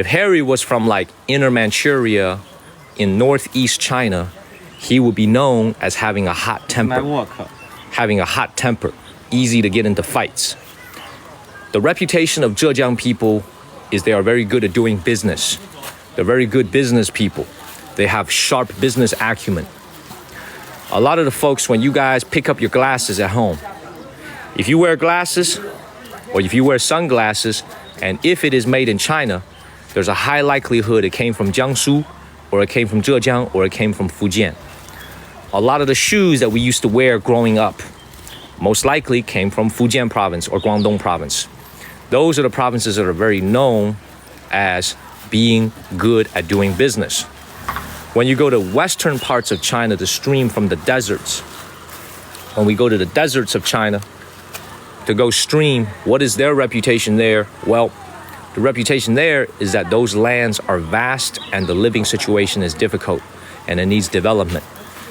If Harry was from like Inner Manchuria in northeast China, he would be known as having a hot temper. Easy to get into fights. The reputation of Zhejiang people is they are very good at doing business. They're very good business people. They have sharp business acumen. A lot of the folks, when you guys pick up your glasses at home, if you wear glasses or if you wear sunglasses, and if it is made in China, there's a high likelihood it came from Jiangsu, or it came from Zhejiang, or it came from Fujian. A lot of the shoes that we used to wear growing up most likely came from Fujian province or Guangdong province. Those are the provinces that are very known as being good at doing business. When you go to western parts of China to stream from the deserts, when we go to the deserts of China to go stream, what is their reputation there? Well, the reputation there is that those lands are vast and the living situation is difficult and it needs development.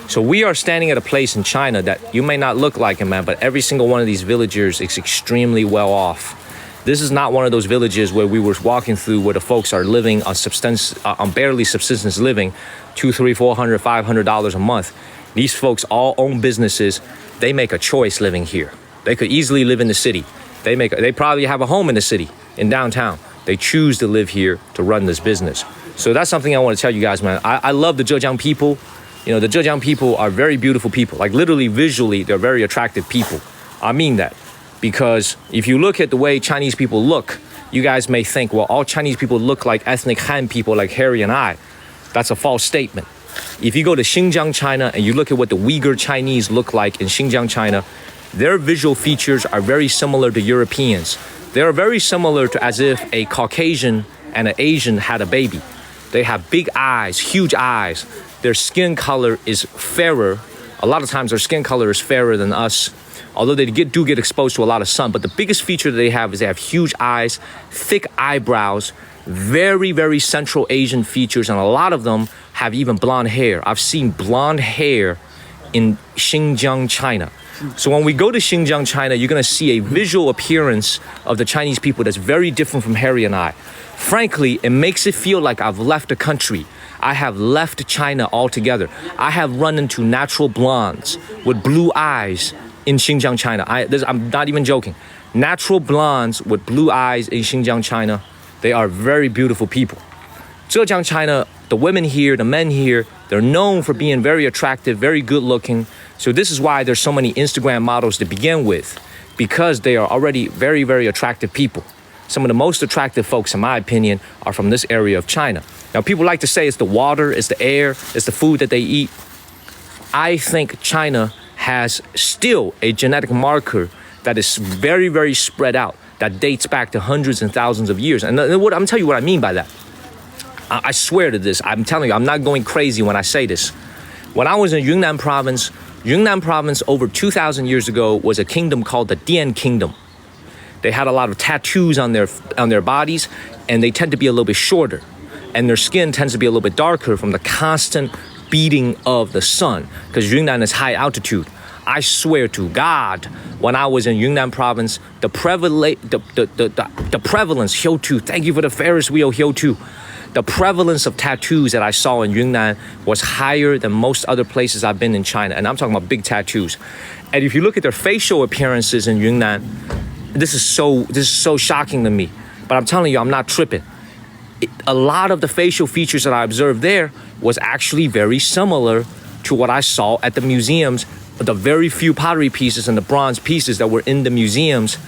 So we are standing at a place in China that you may not look like it, man, but every single one of these villagers is extremely well off. This is not one of those villages where we were walking through where the folks are living on barely subsistence living, $200, $300, $400, $500 a month. These folks all own businesses. They make a choice living here. They could easily live in the city. They probably have a home in the city, in downtown. They choose to live here to run this business. So that's something I want to tell you guys, man. I love the Zhejiang people. You know, the Zhejiang people are very beautiful people. Like literally, visually, they're very attractive people. I mean that. Because if you look at the way Chinese people look, you guys may think, well, all Chinese people look like ethnic Han people like Harry and I. That's a false statement. If you go to Xinjiang, China, and you look at what the Uyghur Chinese look like in Xinjiang, China, their visual features are very similar to Europeans. They're very similar to as if a Caucasian and an Asian had a baby. They have big eyes, huge eyes. Their skin color is fairer. A lot of times their skin color is fairer than us, although they do get exposed to a lot of sun. But the biggest feature that they have is they have huge eyes, thick eyebrows, very, very Central Asian features, and a lot of them have even blonde hair. I've seen blonde hair in Xinjiang, China. So when we go to Xinjiang, China, you're going to see a visual appearance of the Chinese people that's very different from Harry and I. Frankly, it makes it feel like I've left the country. I have left China altogether. I have run into natural blondes with blue eyes in Xinjiang, China. I'm not even joking. Natural blondes with blue eyes in Xinjiang, China. They are very beautiful people. Zhejiang, China, the women here, the men here, they're known for being very attractive, very good looking. So this is why there's so many Instagram models to begin with, because they are already very, very attractive people. Some of the most attractive folks, in my opinion, are from this area of China. Now, people like to say it's the water, it's the air, it's the food that they eat. I think China has still a genetic marker that is very, very spread out, that dates back to hundreds and thousands of years. And I'm telling you what I mean by that. I swear to this. I'm telling you, I'm not going crazy when I say this. When I was in Yunnan province over 2,000 years ago was a kingdom called the Dian Kingdom. They had a lot of tattoos on their bodies, and they tend to be a little bit shorter. And their skin tends to be a little bit darker from the constant beating of the sun, because Yunnan is high altitude. I swear to God, when I was in Yunnan province, the prevalence, Hyotu, thank you for the Ferris wheel, Hyotu. The prevalence of tattoos that I saw in Yunnan was higher than most other places I've been in China. And I'm talking about big tattoos. And if you look at their facial appearances in Yunnan, this is so shocking to me. But I'm telling you, I'm not tripping. A lot of the facial features that I observed there was actually very similar to what I saw at the museums, the very few pottery pieces and the bronze pieces that were in the museums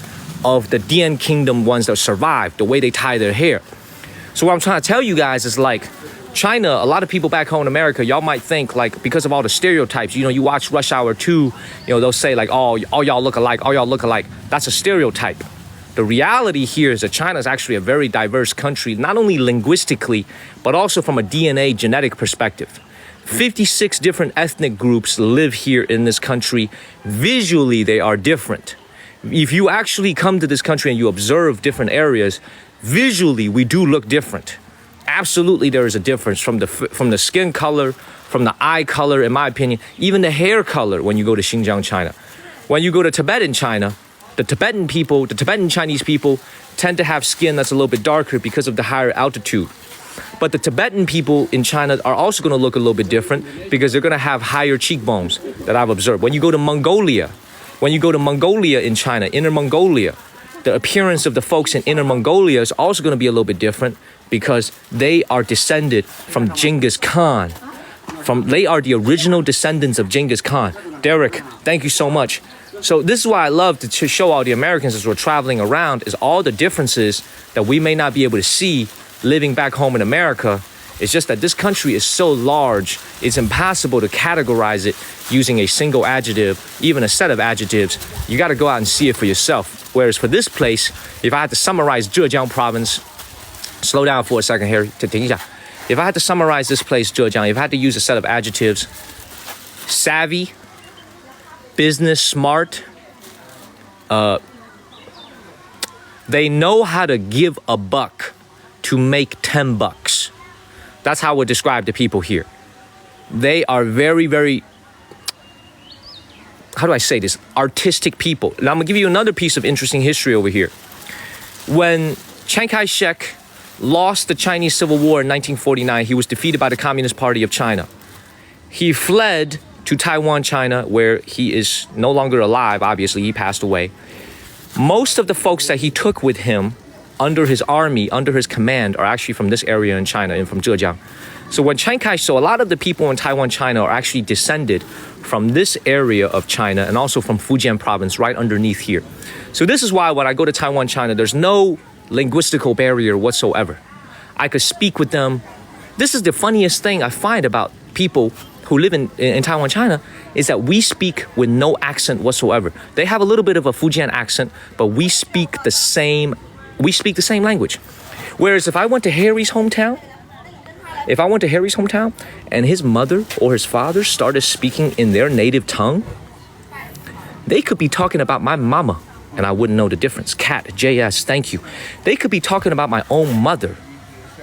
of the Dian Kingdom ones that survived, the way they tie their hair. So what I'm trying to tell you guys is like, China, a lot of people back home in America, y'all might think like, because of all the stereotypes, you know, you watch Rush Hour 2, you know, they'll say like, oh, all y'all look alike, all y'all look alike. That's a stereotype. The reality here is that China is actually a very diverse country, not only linguistically, but also from a DNA genetic perspective. 56 different ethnic groups live here in this country. Visually, they are different. If you actually come to this country and you observe different areas, visually, we do look different. Absolutely, there is a difference from the skin color, from the eye color, in my opinion, even the hair color when you go to Xinjiang, China. When you go to Tibet in China, The Tibetan people, the Tibetan Chinese people tend to have skin that's a little bit darker because of the higher altitude. But the Tibetan people in China are also going to look a little bit different because they're going to have higher cheekbones that I've observed. When you go to Mongolia in China, Inner Mongolia, the appearance of the folks in Inner Mongolia is also going to be a little bit different because they are descended from Genghis Khan. They are the original descendants of Genghis Khan. Derek, thank you so much. So this is why I love to show all the Americans as we're traveling around is all the differences that we may not be able to see living back home in America. It's just that this country is so large, it's impossible to categorize it using a single adjective, even a set of adjectives. You got to go out and see it for yourself. Whereas for this place, if I had to summarize Zhejiang province, slow down for a second, Harry. If I had to summarize this place, Zhejiang, if I had to use a set of adjectives, savvy, business smart, they know how to give a buck to make 10 bucks. That's how I would describe the people here. They are very, very, how do I say this? Artistic people. Now I'm gonna give you another piece of interesting history over here. When Chiang Kai-shek lost the Chinese Civil War in 1949, he was defeated by the Communist Party of China. He fled to Taiwan, China, where he is no longer alive. Obviously, he passed away. Most of the folks that he took with him under his army, under his command, are actually from this area in China and from Zhejiang. So when Chiang Kai, so a lot of the people in Taiwan, China are actually descended from this area of China and also from Fujian province right underneath here. So this is why when I go to Taiwan, China, there's no linguistical barrier whatsoever. I could speak with them. This is the funniest thing I find about people who live in Taiwan, China, is that we speak with no accent whatsoever. They have a little bit of a Fujian accent, but we speak the same language. Whereas if I went to Harry's hometown, and his mother or his father started speaking in their native tongue, they could be talking about my mama and I wouldn't know the difference. Cat, JS, thank you. They could be talking about my own mother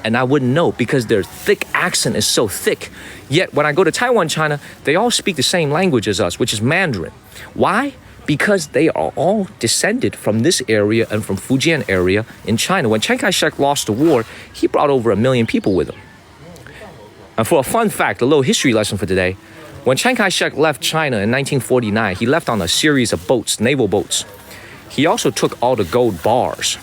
and I wouldn't know because their thick accent is so thick. Yet when I go to Taiwan, China, they all speak the same language as us, which is Mandarin. Why? Because they are all descended from this area and from Fujian area in China. When Chiang Kai-shek lost the war, he brought over 1 million people with him. And for a fun fact, a little history lesson for today, when Chiang Kai-shek left China in 1949, he left on a series of boats, naval boats. He also took all the gold bars.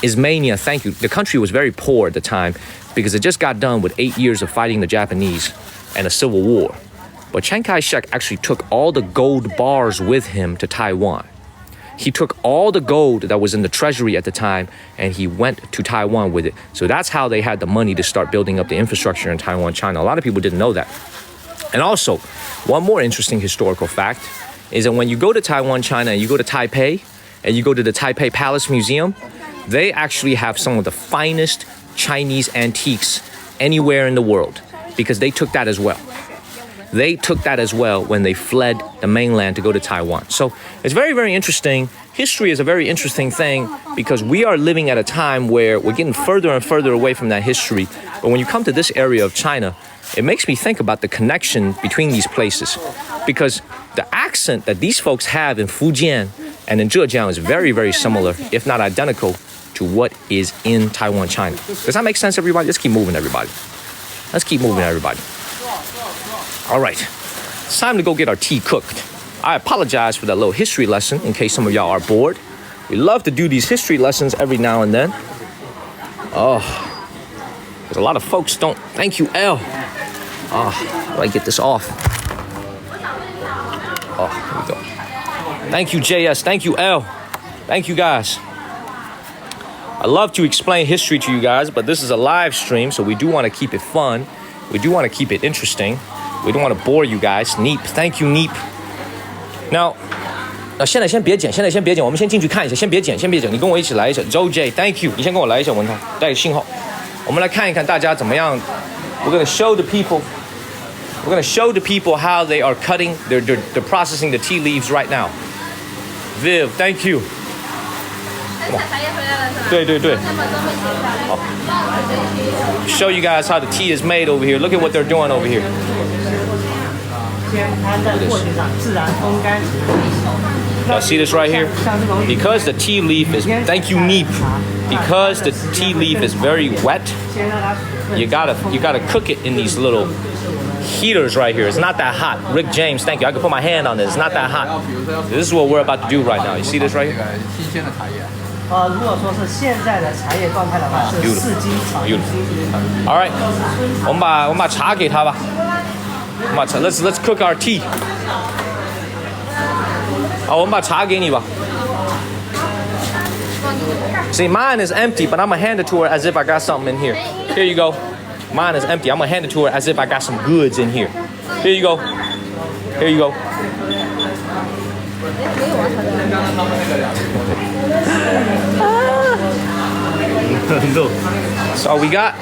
Ismania, thank you. The country was very poor at the time because it just got done with 8 years of fighting the Japanese and a civil war. But Chiang Kai-shek actually took all the gold bars with him to Taiwan. He took all the gold that was in the treasury at the time and he went to Taiwan with it. So that's how they had the money to start building up the infrastructure in Taiwan, China. A lot of people didn't know that. And also, one more interesting historical fact is that when you go to Taiwan, China, and you go to Taipei, and you go to the Taipei Palace Museum, they actually have some of the finest Chinese antiques anywhere in the world because they took that as well. They took that as well when they fled the mainland to go to Taiwan. So it's very, very interesting. History is a very interesting thing because we are living at a time where we're getting further and further away from that history. But when you come to this area of China, it makes me think about the connection between these places because the accent that these folks have in Fujian and in Zhejiang is very, very similar, if not identical, to what is in Taiwan, China. Does that make sense, everybody? Let's keep moving, everybody. All right, it's time to go get our tea cooked. I apologize for that little history lesson in case some of y'all are bored. We love to do these history lessons every now and then. Oh, because a lot of folks don't. Thank you, L. How do I get this off? Oh, here we go. Thank you, JS. Thank you, L. Thank you, guys. I love to explain history to you guys, but this is a live stream, so we do want to keep it fun. We do want to keep it interesting. We don't want to bore you guys. Neep, thank you, Neep. Now, 现在先别剪，我们先进去看一下，先别剪，你跟我一起来一下。Joe J, thank you， 你先跟我来一下，文涛，带个信号。我们来看一看大家怎么样。We're gonna show the people how they are cutting, they're processing the tea leaves right now. Viv, thank you. 对。好。Show you guys how the tea is made over here. Look at what they're doing over here. 先摊在过程上自然风干。Y'all see this right here? Because the tea leaf is, thank you, Neep. Because the tea leaf is very wet, you gotta cook it in these little heaters right here. It's not that hot. Rick James, thank you. I can put my hand on this. It's not that hot. This is what we're about to do right now. You see this right here? 如果说是现在的茶叶状态的话，是4斤茶叶。All right， 我们把茶给他吧。Let's cook our tea。好，我们把茶给你吧。See, mine is empty, but I'm gonna hand it to her as if I got something in here. Here you go. Mine is empty. I'm gonna hand it to her as if I got some goods in here. Here you go. Here you go. No. That's all we got.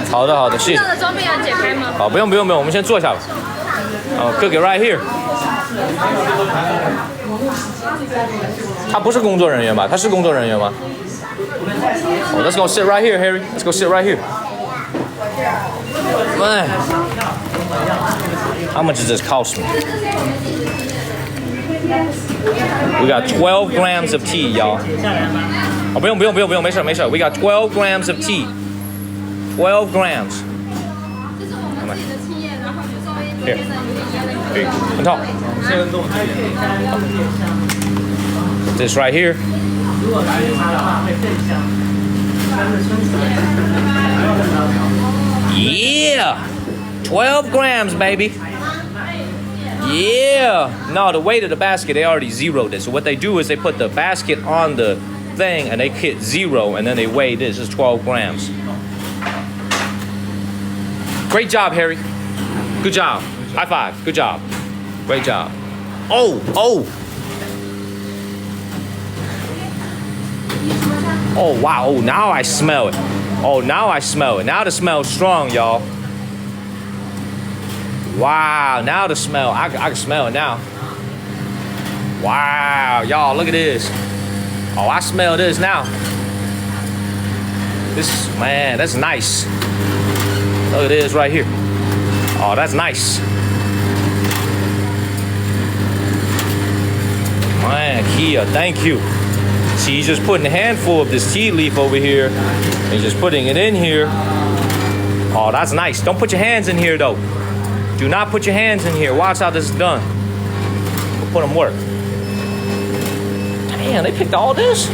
好的好的，谢谢。的装备要解开吗？好，不用，我们先坐下吧。cook it right here。他不是工作人员吧？他是工作人员吗？Let's go sit right here, Harry. Let's go sit right here. Man, how much does this cost me? We got 12 grams of tea, y'all. 不用，没事。We got 12 grams of tea. 12 grams. Here. Here. This right here. Yeah, 12 grams, baby. Yeah. No, the weight of the basket, they already zeroed it. So what they do is they put the basket on the thing and they hit 0 and then they weigh this. It's 12 grams. Great job, Harry. Good job. High five. Good job. Great job. Oh. Oh, wow. Oh, now I smell it. Now the smell's strong, y'all. Wow, now the smell. I can smell it now. Wow, y'all, look at this. Oh, I smell this now. Man, that's nice. Look at this right here. Oh, that's nice. Man, Kia, thank you. See, he's just putting a handful of this tea leaf over here. He's just putting it in here. Oh, that's nice. Don't put your hands in here, though. Do not put your hands in here. Watch how this is done. We'll put them work. Damn, they picked all this?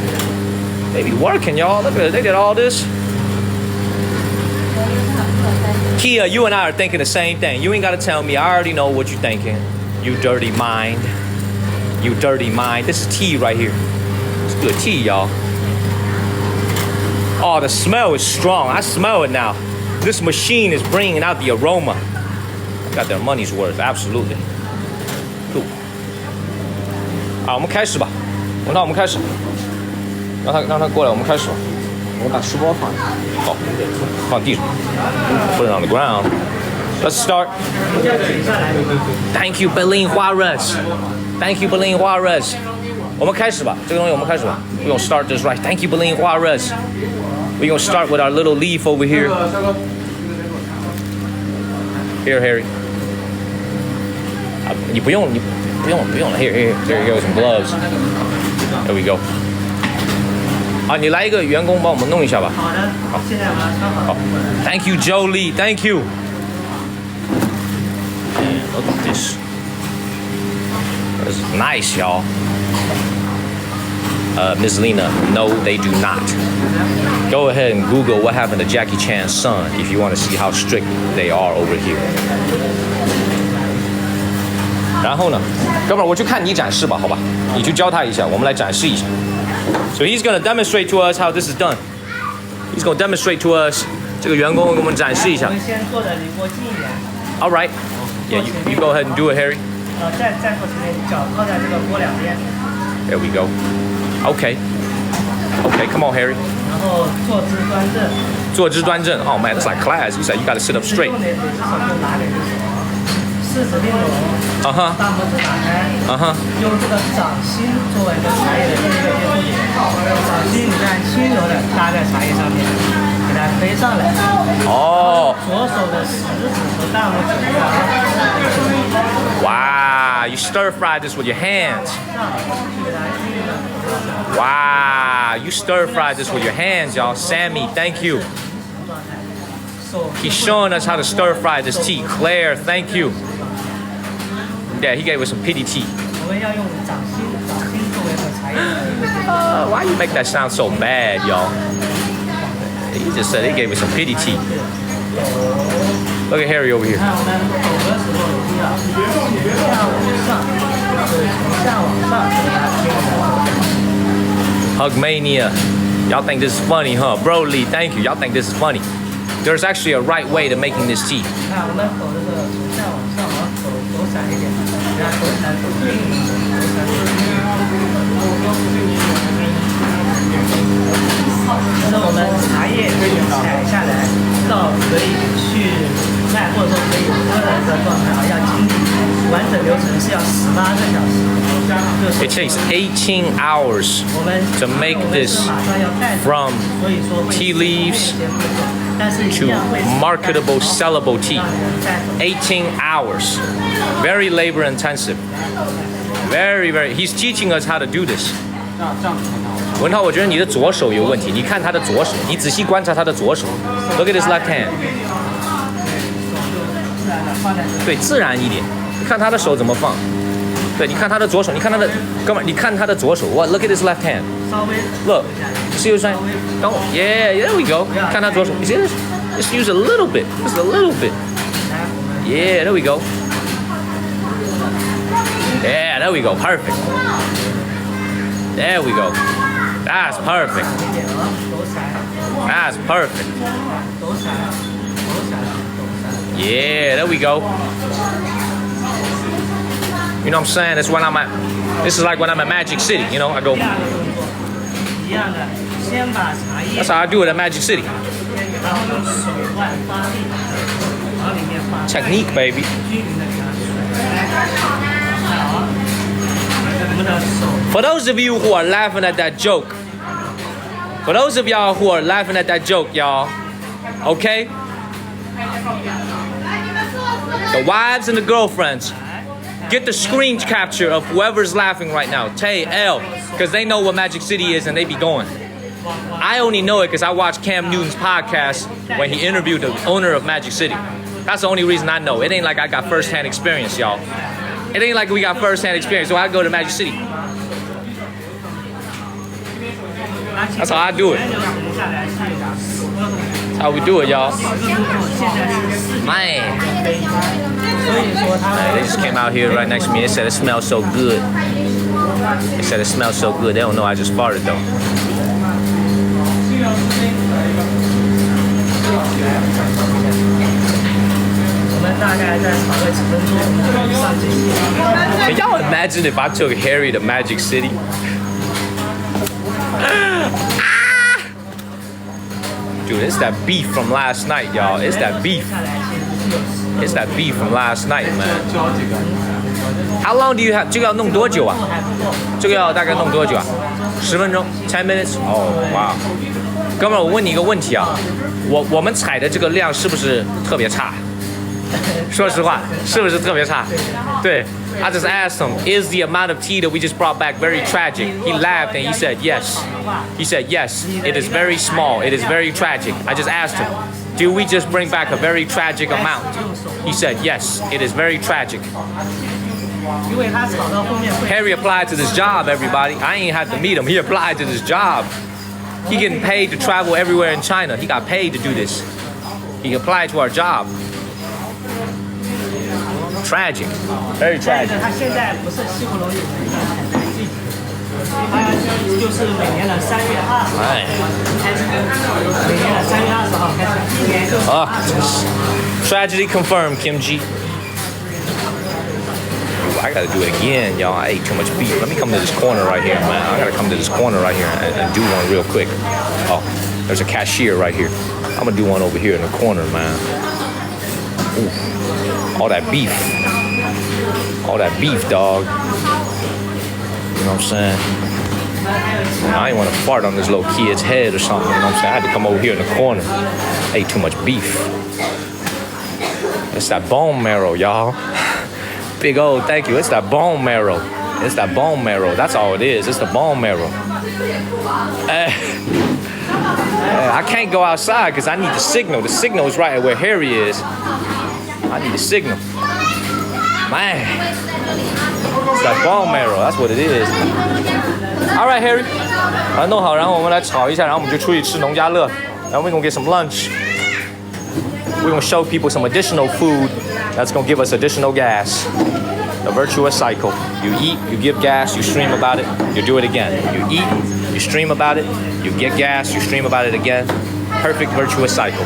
They be working, y'all. Look at it. They did all this. Kia, you and I are thinking the same thing. You ain't got to tell me. I already know what you're thinking. You dirty mind. You dirty mind. This is tea right here. It's good tea, y'all. Oh, the smell is strong. I smell it now. This machine is bringing out the aroma. Got their money's worth, absolutely. Cool. 好，我们开始吧。那我们开始。让他过来，我们开始。我把书包放。好，放地上。Put it on the ground. Let's start. Thank you, Berlin Juarez. Thank you, Berlin Juarez. 我们开始吧，这个东西我们开始吧。We're gonna start this right. Thank you, Berlin Juarez. We're gonna start with our little leaf over here. Here, Harry. 你不用了。Here you go, some gloves. There we go. 好，你来一个员工帮我们弄一下吧。好的。好，现在我们穿好。好 ，Thank you, Jolie. Thank you. Look at this. This is nice, y'all. Ms. Lena, no, they do not. Go ahead and Google what happened to Jackie Chan's son if you want to see how strict they are over here. 然后呢，哥们儿，我去看你展示吧，好吧？你去教他一下，我们来展示一下。So he's gonna demonstrate to us how this is done. He's gonna demonstrate to us. 这个员工给我们展示一下。我们先坐的离锅近一点。All right. Yeah, you go ahead and do it, Harry. 再坐前面，脚靠在这个锅两边。There we go. Okay. Okay, come on, Harry. 然后坐姿端正。坐姿端正。Oh man, it's like class. You said you got to sit up straight. 四指并拢，大拇指打开，用这个掌心作为一个茶叶的第一个接触点，掌心你看轻柔的搭在茶叶上面，给它可以上来。哦，左手的食指和大拇指wow, you stir fry this with your hands. Wow, you stir fry this with your hands, y'all. Sammy, thank you. He's showing us how to stir fry this tea. Claire, thank you. Yeah, he gave us some pity tea. 我们要用掌心作为和茶叶。Why you make that sound so bad, y'all? He just said he gave us some pity tea. Look at Harry over here. 看我们抖的时候一定要下往上，就是从下往上给它贴的。Hugmania. Y'all think this is funny, huh? Broly, thank you. Y'all think this is funny. There's actually a right way to making this tea. 看我们抖这个从下往上，往抖散一点，给它抖散抖平，抖散抖平。就是我们茶叶可以采下来，到可以去卖或者说可以喝的一个状态啊，要经历完整流程是要18个小时。It takes 18 hours 我们 to make this 马上要带走 from 所以说 tea leaves 但是 to 一样会 marketable, sellable tea. 让人带走。 18 hours. Very labor intensive. Very, very. He's teaching us how to do this. 文涛，我觉得你的左手有问题。你看他的左手，你仔细观察他的左手。Look at his left hand. 对，自然一点。你看他的手怎么放？对，你看他的左手，你看他的，哥们儿，你看他的左手。What? Look at his left hand. 稍微 Look. See what I'm saying? Don't. Yeah, there we go. 看他左手。You see this? Just use a little bit. Just a little bit. Yeah, there we go. Yeah, there we go. Perfect. There we go. That's perfect. That's perfect. Yeah, there we go. You know what I'm saying? That's when I'm at. This is like when I'm at Magic City. You know, I go. 一样的，先把茶叶， That's how I do it at Magic City. 然后用手腕发力，往里面放。 Technique, baby. 均匀的给它好，我们的手。 For those of you who are laughing at that joke, for those of y'all who are laughing at that joke, y'all, okay? The wives and the girlfriends, get the screen capture of whoever's laughing right now. Tay, L, because they know what Magic City is and they be going. I only know it because I watched Cam Newton's podcast when he interviewed the owner of Magic City. That's the only reason I know. It ain't like I got first-hand experience, y'all. It ain't like we got first-hand experience, so I go to Magic City. That's how I do it. That's how we do it, y'all. Man. They just came out here right next to me. They said it smells so good. They said it smells so good. They don't know I just farted though. Can y'all imagine if I took Harry to Magic City? Dude, it's that beef from last night, y'all. It's that beef. It's that beef from last night, man. How long do you have? 这个要弄多久啊？这个要大概弄多久啊？10分钟 ，10 minutes。哦，哇！哥们儿，我问你一个问题啊，我们采的这个量是不是特别差？说实话，是不是特别差？对。I just asked him, is the amount of tea that we just brought back very tragic? He laughed and he said yes. He said yes, it is very small, it is very tragic. I just asked him, do we just bring back a very tragic amount? He said yes, it is very tragic. Harry applied to this job, everybody. I ain't had to meet him, he applied to this job. He getting paid to travel everywhere in China. He got paid to do this. He applied to our job. Tragic, very tragic. 他现在不是西湖龙有一个很难记，他就是每年的3月20号开始，每年的3月20号开始，一年就是20号。Tragedy confirmed, Kim G. Ooh, I gotta do it again, y'all. I ate too much beef. Let me come to this corner right here, man. I gotta come to this corner right here and do one real quick. Oh, there's a cashier right here. I'm gonna do one over here in the corner, man. Ooh. All that beef. All that beef, dog. You know what I'm saying? I ain't want to fart on this little kid's head or something, you know what I'm saying? I had to come over here in the corner. I ate too much beef. It's that bone marrow, y'all. Big old thank you. It's that bone marrow. It's that bone marrow. That's all it is. It's the bone marrow. I can't go outside because I need the signal. The signal is right where Harry is. I need the signal. Man. It's that bone marrow. That's what it is. All right, Harry. 来弄好，然后我们来炒一下，然后我们就出去吃农家乐。然后we're gonna get some lunch. We're gonna show people some additional food that's gonna give us additional gas. The virtuous cycle. You eat, you give gas, you stream about it, you do it again. You eat, you stream about it, you get gas, you stream about it again. Perfect virtuous cycle.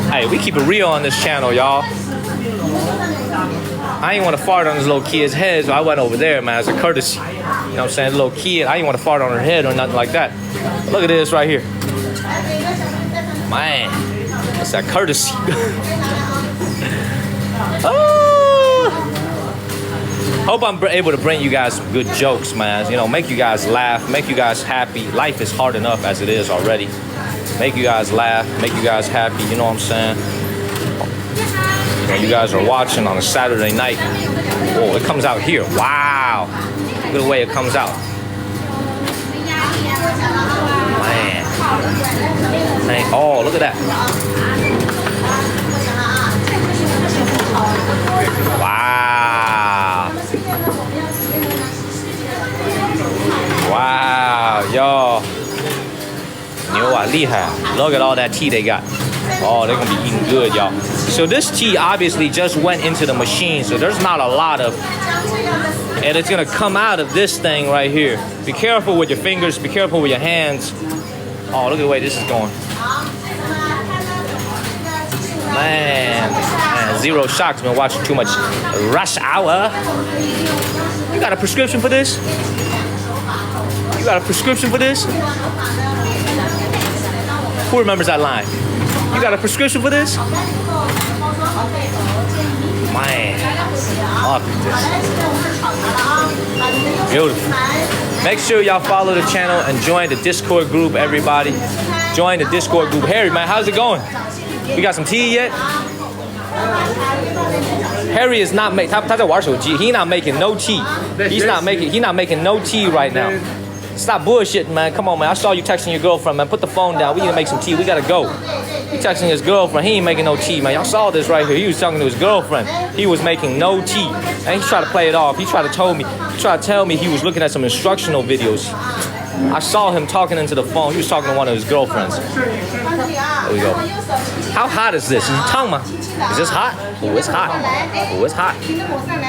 Hey, we keep it real on this channel, y'all. I ain't want to fart on this little kid's head, so I went over there, man, as a courtesy. You know what I'm saying? Little kid, I ain't want to fart on her head or nothing like that. But look at this right here. Man, that's that courtesy. Oh. Hope I'm able to bring you guys some good jokes, man. You know, make you guys laugh, make you guys happy. Life is hard enough as it is already. Make you guys laugh, make you guys happy, you know what I'm saying? You guys are watching on a Saturday night. Whoa, it comes out here. Wow. Look at the way it comes out. Man. Oh, look at that. Wow. Wow, yo. Look at all that tea they got. Oh, they're gonna be eating good, y'all. So this tea obviously just went into the machine, so there's not a lot of, and it's gonna come out of this thing right here. Be careful with your fingers, be careful with your hands. Oh, look at the way this is going. Man, Zero Shock's been watching too much Rush Hour. You got a prescription for this? You got a prescription for this? Who remembers that line? You got a prescription for this? Man, look at this. Beautiful. Make sure y'all follow the channel and join the Discord group, everybody. Join the Discord group. Harry, man, how's it going? You got some tea yet? Harry is not making. He's not making no tea. He's not making no tea right now. Stop bullshitting, man. Come on, man. I saw you texting your girlfriend, man. Put the phone down. We need to make some tea. We gotta go. He texting his girlfriend. He ain't making no tea, man. Y'all saw this right here. He was talking to his girlfriend. He was making no tea. And he tried to play it off. He tried to tell me he was looking at some instructional videos. I saw him talking into the phone. He was talking to one of his girlfriends. There we go. How hot is this? Is this hot? Oh, it's hot. Oh, it's hot.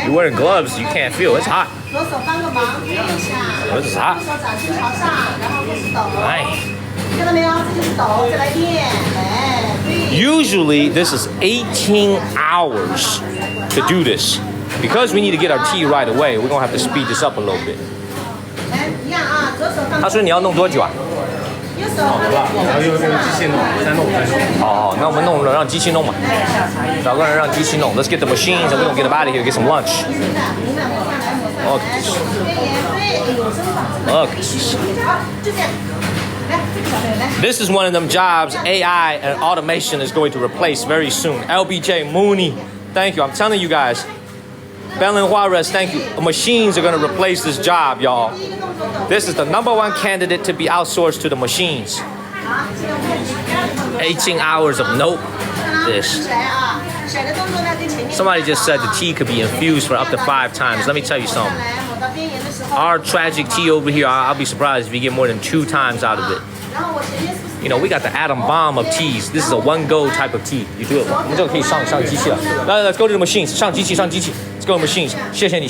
You're wearing gloves. You can't feel. It's hot. Oh, this is hot. Nice. Usually, this is 18 hours to do this. Because we need to get our tea right away, we're going to have to speed this up a little bit. 他说你要弄多久啊？用机器弄，再弄。好，那我们弄让机器弄嘛。找个人让机器弄。Let's get the machines and we're gonna get out of here, get some lunch. Look at this. Look at this. This is one of them jobs AI and automation is going to replace very soon. LBJ Mooney, thank you. I'm telling you guys. Belen Juarez, thank you. Machines are going to replace this job, y'all. This is the #1 candidate to be outsourced to the machines. 18 hours of nope. This. Somebody just said the tea could be infused for up to 5 times. Let me tell you something. Our tragic tea over here, I'll be surprised if you get more than 2 times out of it. You know, we got the atom bomb of teas. This is a one-go type of tea. You do it. 我们这个可以上机器了。Let's go to the machines. 上机器。Let's go to the machines. 谢谢你。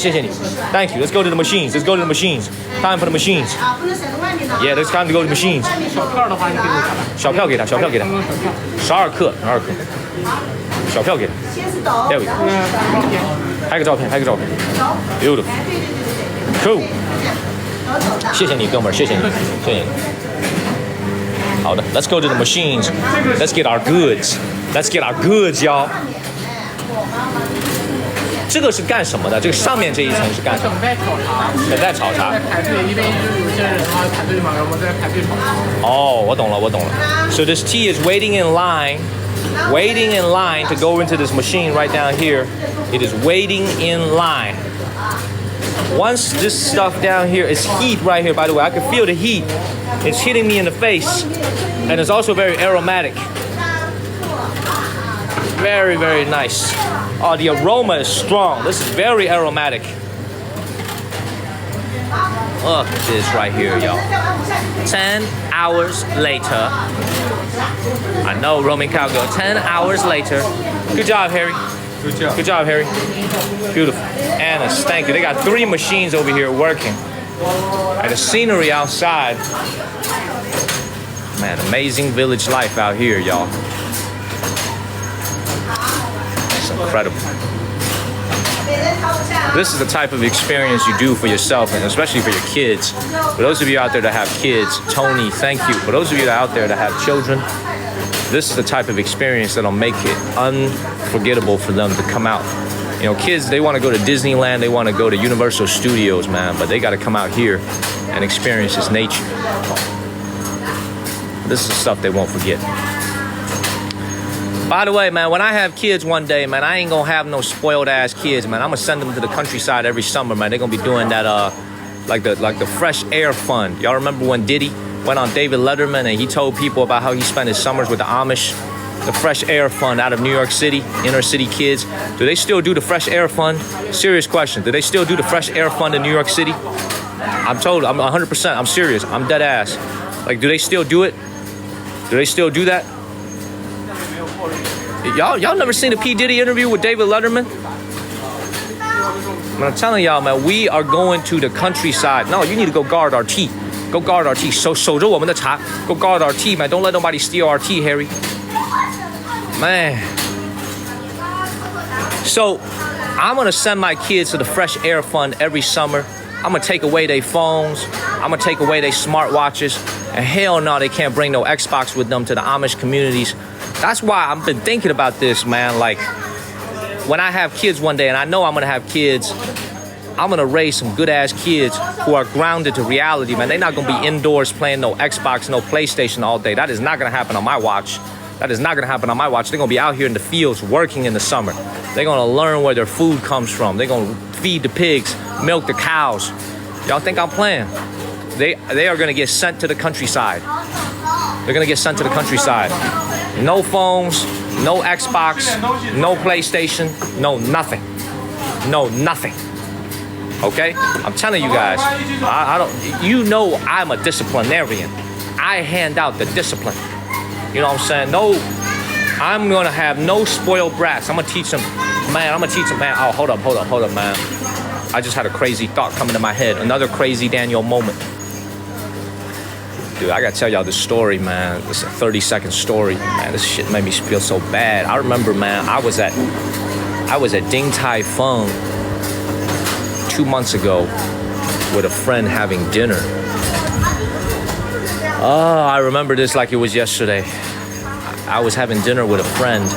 Thank you. Let's go to the machines. Let's go to the machines. Time for the machines. Yeah, it's time to go to the machines. 小票给他。12克。小票给他。There we go. 拍个照片。Beautiful. Cool. 谢谢你，哥们儿，谢谢你。好的 ，Let's go to the machines. Let's get our goods. Let's get our goods, y'all. 这个是干什么的？这个上面这一层是干什么？等待炒茶。等待炒茶。在排队，因为就是有些人的话排队嘛，然后我们在排队炒茶。哦，我懂了。So this tea is waiting in line to go into this machine right down here. It is waiting in line. Once this stuff down here is heat right here, by the way, I can feel the heat. It's hitting me in the face. And it's also very aromatic. Very, very nice. Oh, the aroma is strong. This is very aromatic. Look at this right here, y'all. 10 hours later. I know, Roman cowgirl. 10 hours later. Good job, Harry. Good job, Harry. Beautiful. And it's stanky. They got 3 machines over here working. And the scenery outside. Man, amazing village life out here, y'all. It's incredible. This is the type of experience you do for yourself, and especially for your kids. For those of you out there that have kids, Tony, thank you. For those of you that are out there that have children, this is the type of experience that'll make it unforgettable for them to come out. You know, kids, they want to go to Disneyland, they want to go to Universal Studios, man, but they got to come out here and experience this nature. This is the stuff they won't forget. By the way, man, when I have kids one day, man, I ain't gonna have no spoiled ass kids, man. I'm gonna send them to the countryside every summer, man. They're gonna be doing that, like the fresh air fund. Y'all remember when Diddy went on David Letterman and he told people about how he spent his summers with the Amish? The fresh air fund out of New York City, inner city kids. Do they still do the fresh air fund? Serious question. Do they still do the fresh air fund in New York City? I'm 100%, I'm serious. I'm dead ass. Like, do they still do it? Do they still do that? Y'all never seen a P. Diddy interview with David Letterman? I'm telling y'all, man, we are going to the countryside. No, you need to go guard our tea. Go guard our tea. So,守着我们的茶. Go guard our tea, man. Don't let nobody steal our tea, Harry. Man. So, I'm going to send my kids to the Fresh Air Fund every summer. I'm going to take away their phones. I'm going to take away their smartwatches. And hell no, they can't bring no Xbox with them to the Amish communities. That's why I've been thinking about this, man. Like, when I have kids one day, and I know I'm going to have kids, I'm going to raise some good-ass kids who are grounded to reality, man. They're not going to be indoors playing no Xbox, no PlayStation all day. That is not going to happen on my watch. That is not going to happen on my watch. They're going to be out here in the fields working in the summer. They're going to learn where their food comes from. They're going to feed the pigs, milk the cows. Y'all think I'm playing? They are going to get sent to the countryside. They're going to get sent to the countryside. No phones, no Xbox, no PlayStation, no nothing. No nothing. Okay? I'm telling you guys, I don't, you know I'm a disciplinarian. I hand out the discipline. You know what I'm saying? No, I'm going to have no spoiled brats. I'm going to teach them, man, Oh, hold up, man. I just had a crazy thought come into my head. Another crazy Daniel moment. Dude, I gotta tell y'all this story, man. This is a 30-second story. Man, this shit made me feel so bad. I remember, man, I was at Ding Tai Fung 2 months ago with a friend having dinner. Oh, I remember this like it was yesterday. I was having dinner with a friend,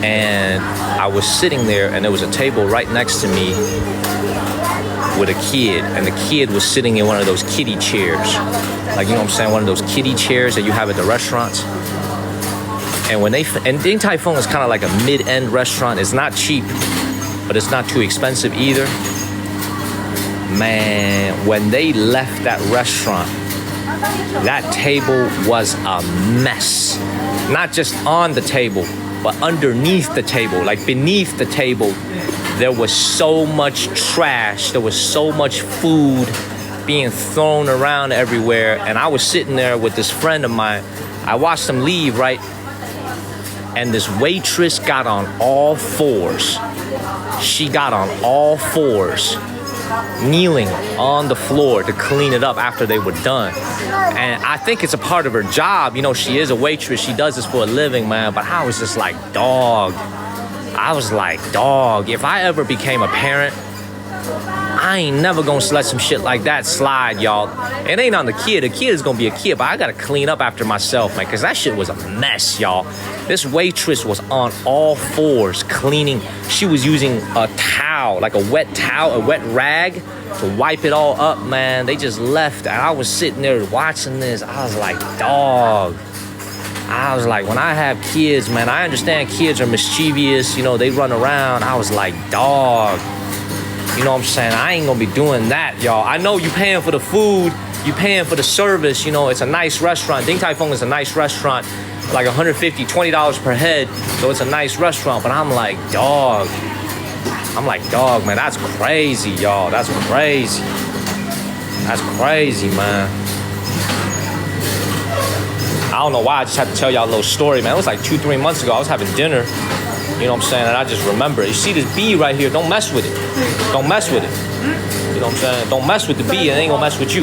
and I was sitting there, and there was a table right next to me with a kid, and the kid was sitting in one of those kiddie chairs. Like, you know what I'm saying? One of those kiddie chairs that you have at the restaurants. And Ding Tai Fung is kind of like a mid-end restaurant. It's not cheap, but it's not too expensive either. Man, when they left that restaurant, that table was a mess. Not just on the table, but underneath the table, like beneath the table. There was so much trash. There was so much food being thrown around everywhere. And I was sitting there with this friend of mine. I watched them leave, right? And this waitress got on all fours. She got on all fours, kneeling on the floor to clean it up after they were done. And I think it's a part of her job. You know, she is a waitress. She does this for a living, man. But I was just like, dog. If I ever became a parent, I ain't never gonna let some shit like that slide, y'all. It ain't on the kid. The kid is gonna be a kid, but I gotta clean up after myself, man, because that shit was a mess, y'all. This waitress was on all fours cleaning. She was using a towel, like a wet towel, a wet rag to wipe it all up, man. They just left, and I was sitting there watching this. I was like, dog. I was like, when I have kids, man, I understand kids are mischievous, you know, they run around. I was like, dog. You know what I'm saying? I ain't gonna be doing that, y'all. I know you paying for the food, you paying for the service, you know, it's a nice restaurant. Ding Tai Fung is a nice restaurant, like $150, $20 per head, so it's a nice restaurant, but I'm like, dog, man, that's crazy, y'all. That's crazy. That's crazy, man. I don't know why, I just had to tell y'all a little story, man. It was like 2-3 months ago, I was having dinner. You know what I'm saying? And I just remember it. You see this bee right here? Don't mess with it. Don't mess with it. You know what I'm saying? Don't mess with the bee. It ain't gonna mess with you.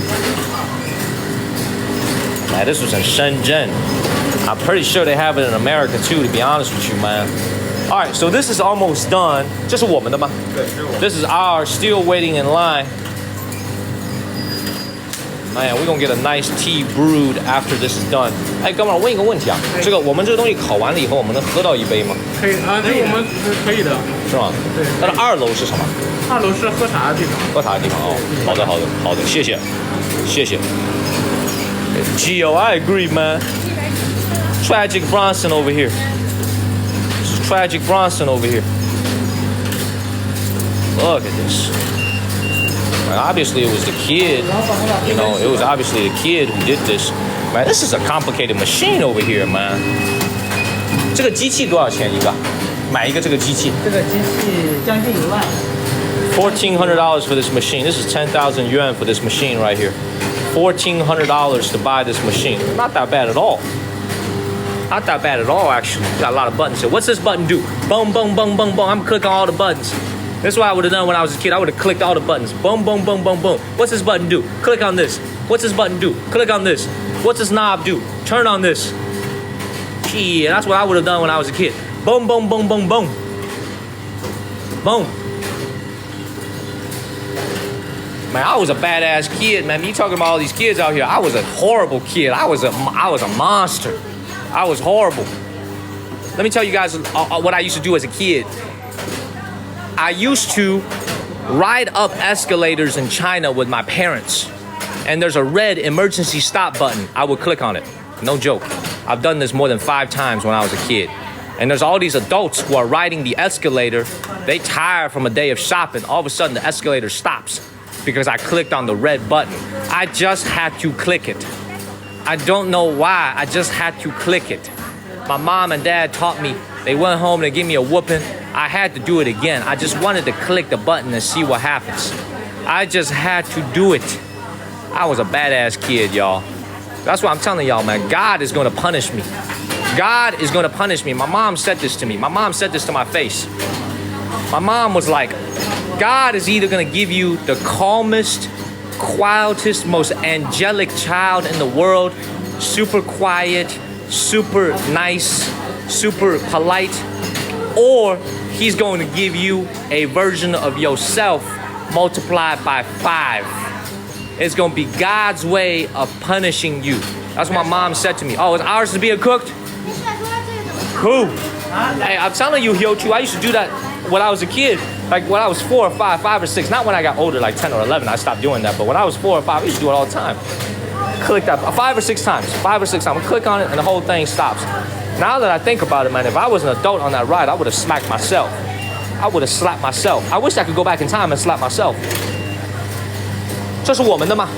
Man, this was in Shenzhen. I'm pretty sure they have it in America too, to be honest with you, man. All right, so this is almost done. This is ours, still waiting in line. Man, we're gonna get a nice tea brewed after this is done. 哎，哥们儿，我问一个问题啊，这个我们这个东西烤完了以后，我们能喝到一杯吗？可以啊，这个我们可以的。是吗？对。它的2楼是什么2楼是喝茶的地方。喝茶的地方哦。好的，好的，好的，谢谢，谢谢。Gio, I agree, man. Tragic Bronson over here. This is Tragic Bronson over here. Look at this. Like, obviously, it was the kid. You know, it was obviously the kid who did this. Man, this is a complicated machine over here, man. 这个机器多少钱一个？买一个这个机器。这个机器将近1万。$1,400 for this machine. This is 10,000 yuan for this machine right here. $1,400 to buy this machine. Not that bad at all. Not that bad at all, actually. Got a lot of buttons here. What's this button do? Boom, boom, boom, boom, boom. I'm clicking all the buttons. That's what I would have done when I was a kid. I would have clicked all the buttons. Boom, boom, boom, boom, boom. What's this button do? Click on this. What's this button do? Click on this. What's this knob do? Turn on this. Yeah, that's what I would have done when I was a kid. Boom, boom, boom, boom, boom. Boom. Man, I was a badass kid, man. You talking about all these kids out here. I was a horrible kid. I was a monster. I was horrible. Let me tell you guys what I used to do as a kid. I used to ride up escalators in China with my parents, and there's a red emergency stop button. I would click on it. No joke. I've done this more than 5 times when I was a kid. And there's all these adults who are riding the escalator. They tired from a day of shopping. All of a sudden, the escalator stops because I clicked on the red button. I just had to click it. I don't know why. I just had to click it. My mom and dad taught me. They went home, they gave me a whooping. I had to do it again. I just wanted to click the button and see what happens. I just had to do it. I was a badass kid, y'all. That's what I'm telling y'all, man. God is going to punish me. God is going to punish me. My mom said this to me. My mom said this to my face. My mom was like, God is either going to give you the calmest, quietest, most angelic child in the world, super quiet, super nice, super polite, or he's going to give you a version of yourself multiplied by 5. It's going to be God's way of punishing you. That's what my mom said to me. Oh, is ours to be cooked? Cool. Hey, I'm telling you, Hyochu, I used to do that when I was a kid. Like when I was 4 or 5, 5 or 6. Not when I got older, like 10 or 11. I stopped doing that. But when I was 4 or 5, I used to do it all the time. Click that 5 or 6 times. 5 or 6 times. I click on it and the whole thing stops. Now that I think about it, man, if I was an adult on that ride, I would have smacked myself. I would have slapped myself. I wish I could go back in time and slap myself. 这是我们的吗？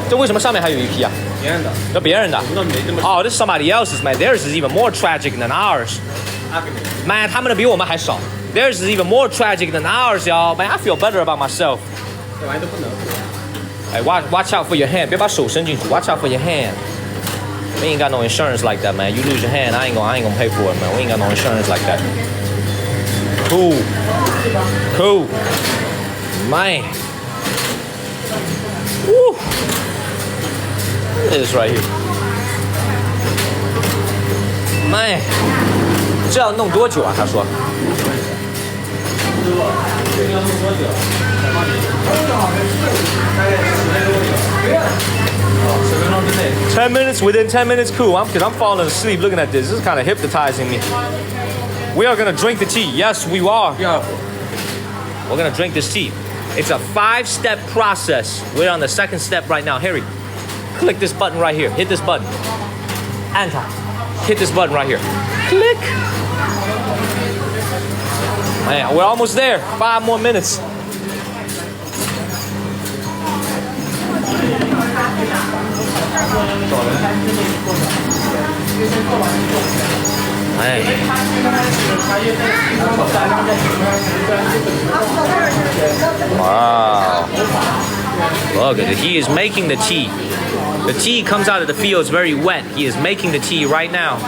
这为什么上面还有一批啊？别人的。Oh, this is somebody else's, man. Theirs is even more tragic than ours. Man, 他们的比我们还少。Theirs is even more tragic than ours, y'all. Man, I feel better about myself. 这玩意都不能。Hey, watch out for your hand. 别把手伸进去。Watch out for your hand. We ain't got no insurance like that, man. You lose your hand, I ain't gonna pay for it, man. We ain't got no insurance like that. Cool. Man. Woo. Look at this right here. Man. 这要弄多久啊？他说。10 minutes, within 10 minutes, cool. Because I'm falling asleep looking at this. This is kind of hypnotizing me. We are gonna drink the tea. Yes, we are. We're gonna drink this tea. It's a 5-step process. We're on the 2nd step right now. Harry, click this button right here. Hit this button. Anta. Hit this button right here. Click. Man, we're almost there. 5 more minutes. Wow. Look at it. He is making the tea. The tea comes out of the fields very wet. He is making the tea right now.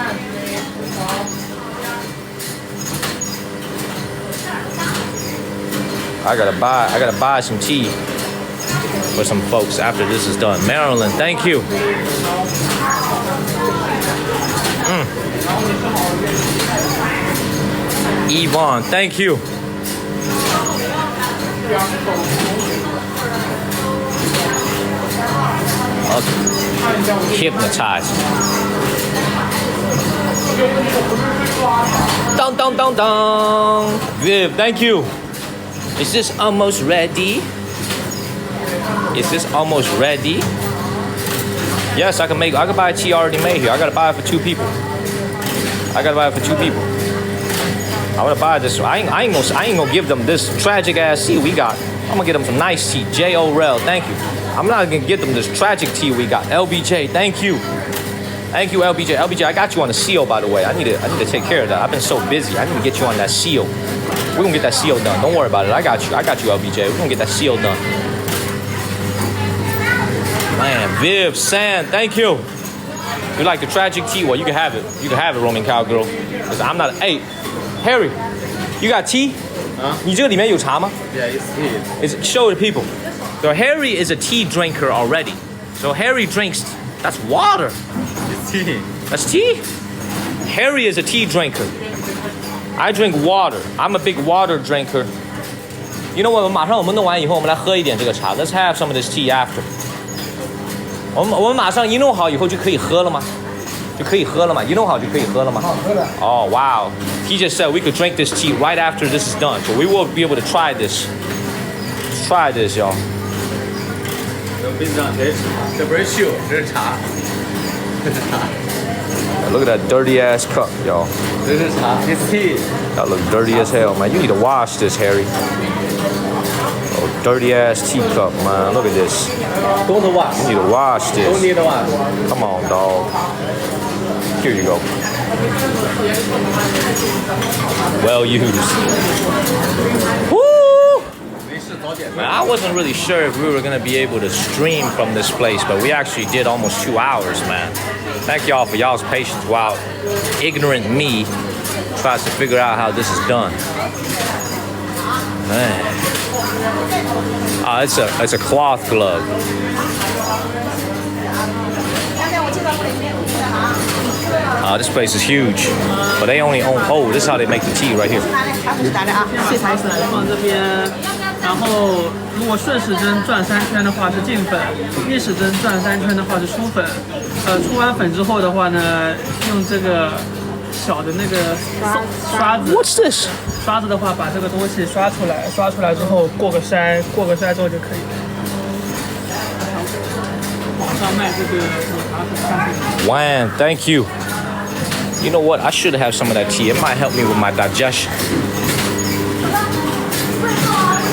I gotta buy some tea for some folks after this is done. Marilyn, thank you. Yvonne, thank you. Okay. Hypnotized. Dun dun dun dun. Viv, thank you. Is this almost ready? Is this almost ready? Yes, I can buy a tea already made here. I gotta buy it for 2 people. I wanna buy this. I ain't gonna give them this tragic ass tea we got. I'm gonna get them some nice tea. J.O. Rel, thank you. I'm not gonna get them this tragic tea we got. LBJ, thank you. Thank you, LBJ. LBJ, I got you on the seal, by the way. I need to take care of that. I've been so busy. I need to get you on that seal. We're gonna get that seal done. Don't worry about it. I got you, LBJ. We're gonna get that seal done. Man, Viv, San, thank you. You like the tragic tea? Well, you can have it. You can have it, Roman cowgirl. Because I'm not. Hey, Harry, you got tea? You 这里面有茶吗? Yeah, it's tea. Show the people. So Harry is a tea drinker already. So Harry drinks. That's water. It's tea. That's tea. Harry is a tea drinker. I drink water. I'm a big water drinker. You know what? 马上我们弄完以后，我们来喝一点这个茶. Let's have some of this tea after. 我们马上一弄好以后就可以喝了吗？就可以喝了吗？一弄好就可以喝了吗？好喝了。Oh wow. He just said we could drink this tea right after this is done. So we will be able to try this. Let's try this, y'all. 这不是酒，这是茶。这是茶。 Look at that dirty ass cup, y'all. 这是茶。It's tea. That looks dirty as hell, man. You need to wash this, Harry. Oh, dirty ass teacup, man. Look at this. Don't wash. You need to wash this. Don't need to wash. Come on, dog. Here you go. Well used. Woo! Man, I wasn't really sure if we were gonna be able to stream from this place, but we actually did almost 2 hours, man. Thank y'all for y'all's patience while ignorant me tries to figure out how this is done. Man. It's a cloth glove. This place is huge, but they only own. Oh, this is how they make the tea right here. 放这边，然后如果顺时针转3圈的话是进粉，逆时针转3圈的话是出粉。出完粉之后的话呢，用这个小的那个刷子。What's this? 刷子的话，把这个东西刷出来，刷出来之后过个筛之后就可以了。网上卖这个茶粉。Wow, thank you. You know what? I should have some of that tea. It might help me with my digestion.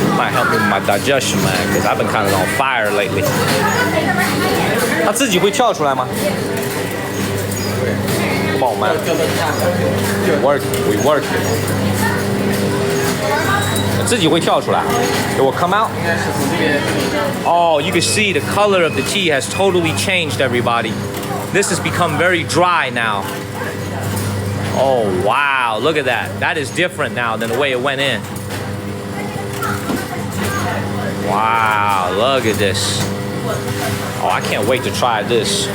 It might help me with my digestion, man, because I've been kind of on fire lately. 它自己会跳出来吗？ Come on, man. We work it. 自己会跳出来。It will come out. Oh, you can see the color of the tea has totally changed, everybody. This has become very dry now. Oh, wow. Look at that. That is different now than the way it went in. Wow. Look at this. Oh, I can't wait to try this.